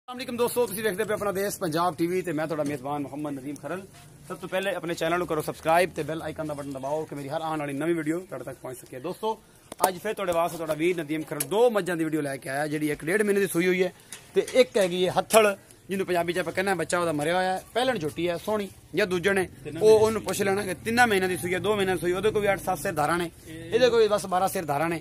अस्सलाम दोस्तों, तुसीं देखते पे अपना देश पंजाब टीवी ते मैं तुहाडा मेजबान मोहम्मद नदीम खरल। सब तो पहले अपने चैनल करो सब्सक्राइब ते बेल आइकन का बटन दबाओ कि मेरी हर आने वाली नवी वीडियो तुहाडे तक पहुंच सके। दोस्तों अज फिर तुहाडे वास्ते तुहाडा वीर नदीम खरल दो मज्जां दी वीडियो लैके आया, जिहड़ी 1.5 महीने की सूई हुई है ते एक हैगी है हत्थड़, जिन्होंने पंजाबी च आपां कहना बच्चा ओहदा मरिया होया है। पहलन झोटी है सोहनी या दूजे ने ओनू पुछ लेना कि 3 महीने की सूई है, 2 महीने की सूई, ओहदे कोई 8-7 सिर धारा ने, ਇਹਦੇ कोई बस 12 सिर धारा ने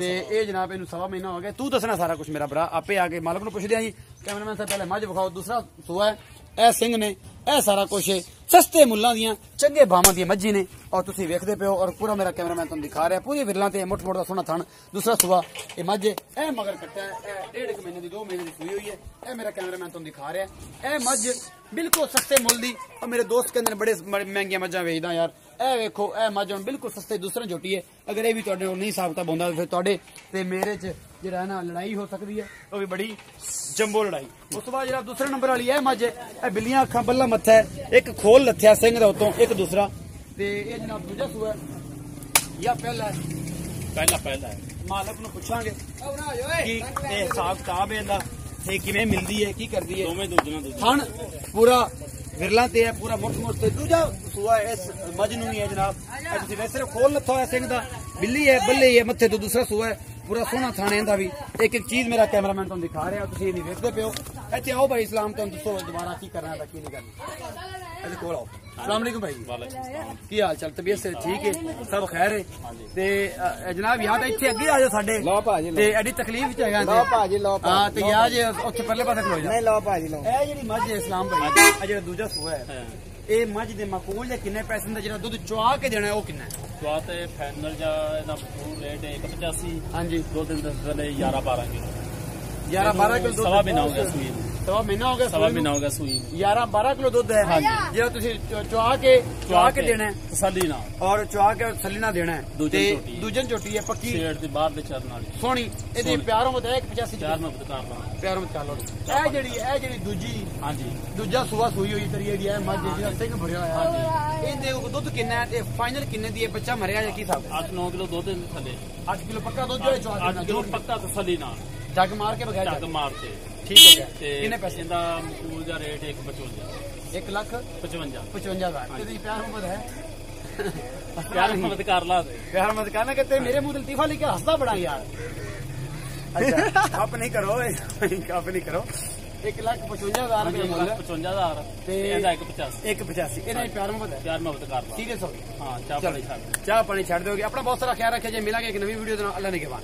ते ਇਹ जनाब ਇਹਨੂੰ 1.5 महीना हो गया। तू दसना सारा कुछ मेरा भरा, आपे आके मालक ਨੂੰ ਪੁੱਛਦੇ ਆਂ ਜੀ। कैमरामैन साहब पहले मझ विखाओ, दूसरा सूआ है ਇਹ ਸਿੰਘ ਨੇ, ਇਹ ਸਾਰਾ ਕੁਛ सस्ते मुल्लां ਦੀਆਂ ਚੰਗੇ ਬਾਵਾਂ ਦੀਆਂ ਮੱਝੀ ਨੇ और तुसीं वेखदे पे हो और पूरा मेरा कैमरामैन तुहानू दिखा रहा है पूरी विरलां ते मुठ मुठ दा सोहना थण। दूसरा सूआ ये मझ ए मगर कट्टा है, 1.5 महीने की 2 महीने की सूई हुई है। ए मेरा कैमरामैन तुहानू दिखा रहा है, ए मझ बिल्कुल सस्ते मुल दी। और मेरे दोस्त कहंदे बड़े महंगी मझां वेचदा यार, ए वेखो ए मझ हुण बिल्कुल सस्ते दूसरे झोटी है। अगर ये भी तुहाडे कोल नहीं हिसाब किताब होंदा फिर तुहाडे ते मेरे च जिहड़ा ना लड़ाई हो सकती है, वो भी बड़ी जंबो लड़ाई। उस तो बाद जरा दूसरे नंबर वाली है मझ, ए बिल्लियां अखां बल्ला मत्था है, एक खोल लथया सिंह दा उतों, एक दूसरा ते ये जनाब दूजा सूआ या पहला है? पहला है। मालक नूं पुछांगे कि हिसाब किताब इहदा ते किवें मिलदी है, की करदी है। दोवें दूजना थण पूरा विरला ते है, पूरा मुठ मुठ ते। दूजा सूआ इस मझ नूं ही है जनाब, तुसीं वैसे खोल लथा होया सिंह दा, बिल्ली है बल्ले है मत्थे तो। दूसरा सूआ है पूरा सोहना थाने दा भी। एक एक चीज मेरा कैमरामैन तुहानू दिखा रहा, तुसीं नहीं वेखदे पे हो। इत्थे आओ भाई, इस्लाम तुहानू दसो दोबारा की करना है की नहीं करना। इहदे कोल आओ। अस्सलाम वालेकुम भाई, की हाल चाल, तबीयत से ठीक है, सब खैर है ते जनाब याद इत्थे अगे आ जाओ साडे ते एडी तकलीफ च हैगा लो भाजी लो। हां ते यार जे उत्थे परले पासे खलो जा। नहीं लो भाजी लो। ए जेडी मझ है इस्लाम भाई, आ जेड़ा दूजा सूआ है, ए मझ दे माकूल या किन्ने पैसे दा जेड़ा दूध चुआ के देना है, ओ किन्ना है? चुआ ते फाइनल जा एदा फूल रेट है 185। हां जी, 2 दिन दे 11-12 किलो 11-12 किलो दूध। सवा महीना हो गया सूई, सवा महीना हो गया, सवा महीना हो गया सूई। 11-12 किलो दूध है जेड़ा तुसी चुआ के देना है तसल्ली ना, और चुआ के तसल्ली ना देना है। दूजन झोटी है पक्की शेड दे बाहर दे चरन वाली सोहनी, एदी प्यारों मत है 185 चार में बता रहा प्यारों मत चालो। ए जेड़ी दूजी, हां जी दूजा सूआ सूई हुई तरी जेडी है मझ जेड़ा सिंह भरिया होया, हां जी एदे दूध किन्ना है ते फाइनल किन्ने दी है? बच्चा मरिया या की हिसाब? 8-9 किलो दूध दे थले, 8 किलो पक्का दूध जो 8 किलो पक्का तसल्ली ना, जग मार के बगैर जग मारते। ठीक हो गया। कितने पैसे दा फूल दा रेट 155 1,55,000। तेरी प्यार मोहब्बत है? प्यार मोहब्बत कर ला दे, प्यार मत करना कि तेरे मेरे मुंह दिल लतीफा लेके हंसदा बड़ा यार। अच्छा आप नहीं करो, आप नहीं करो। 1,55,000 रुपये मुल, 55,000 ते एदा 185 इन्हें प्यार मोहब्बत है? प्यार मोहब्बत कर ला। ठीक है सर, हां चाह पानी छाड़ दोगे। अपना बहुत सारा ख्याल रखे, मिलांगे एक नवी वीडियो। अल्लाह ने के बाद।